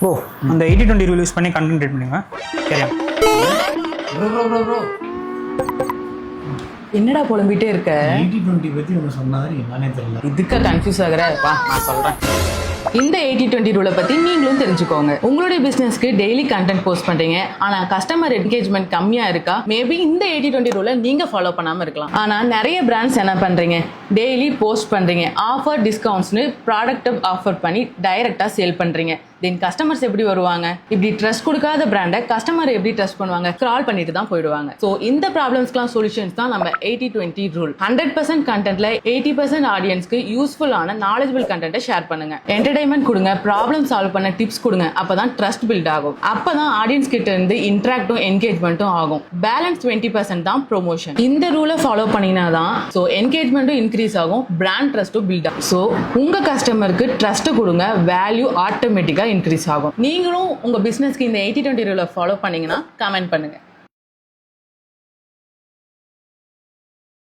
ஓ அந்த 80-20 rule use பண்ணி content create பண்ணுங்க. சரியா? ப்ரோ என்னடா புலம்பிட்டே இருக்க? 80-20 பத்தி ஒன்று சொன்னாரு என்னன்னே தெரியல. இதுக்கு கன்ஃபியூஸ் ஆகுற? வா நான் சொல்றேன். இந்த 80-20 ரூலை பத்தி நீங்களும் தெரிஞ்சுக்கோங்க. உங்களுடைய பிசினஸ்க்கு டெய்லி கண்டென்ட் போஸ்ட் பண்றீங்க, ஆனா கஸ்டமர் என்கேஜ்மெண்ட் கம்மியா இருக்கா? மேபி இந்த 80-20 ரூலை நீங்க ஃபாலோ பண்ணாம இருக்கலாம். ஆனா நிறைய பிராண்ட்ஸ் என்ன பண்றீங்க, டெய்லி போஸ்ட் பண்றீங்க, ஆஃபர் டிஸ்கவுண்ட்ஸ்னு ப்ராடக்ட் ஆஃபர் பண்ணி டைரக்டா சேல் பண்றீங்க. தென் கஸ்டமர்ஸ் எப்படி வருவாங்க? இப்படி ட்ரஸ்ட் கொடுக்காத பிராண்டை கஸ்டமர் எப்படி ட்ரஸ்ட் பண்ணுவாங்க? ஸ்க்ரால் பண்ணிட்டு தான் போயிடுவாங்க. ஸோ இந்த ப்ராப்ளம்ஸ்க்குலாம் சொல்யூஷன்ஸ் தான் நம்ம 80-20 ரூல். 100% கண்டென்ட்ல 80% ஆடியன்ஸ்க்கு யூஸ்ஃபுல்லான நாலேஜபிள் கண்டென்ட்டை ஷேர் பண்ணுங்க. என்டர்டைன்மெண்ட் கொடுங்க, ப்ராப்ளம் சால்வ் பண்ண டிப்ஸ் கொடுங்க. அப்பதான் ட்ரஸ்ட் பில்ட் ஆகும். அப்பதான் ஆடியன்ஸ் கிட்ட இருந்து இன்ட்ராக்டும் என்கேஜ்மெண்ட்டும் ஆகும். பேலன்ஸ் 20% தான் ப்ரொமோஷன். இந்த ரூலை ஃபாலோ பண்ணினா தான் ஸோ என்கேஜ்மெண்ட்டும் இன்க்ரீஸ் ஆகும், பிராண்ட் ட்ரஸ்ட்டும் பில்ட் ஆகும். ஸோ உங்க கஸ்டமருக்கு ட்ரஸ்ட் கொடுங்க, வேல்யூ ஆட்டோமேட்டிக்கா இன்க்ரீஸ் ஆகும். நீங்களும் உங்க பிசினஸ்க்கு இந்த 80-20 ரூலை ஃபாலோ பண்ணீங்கன்னா கமெண்ட் பண்ணுங்க.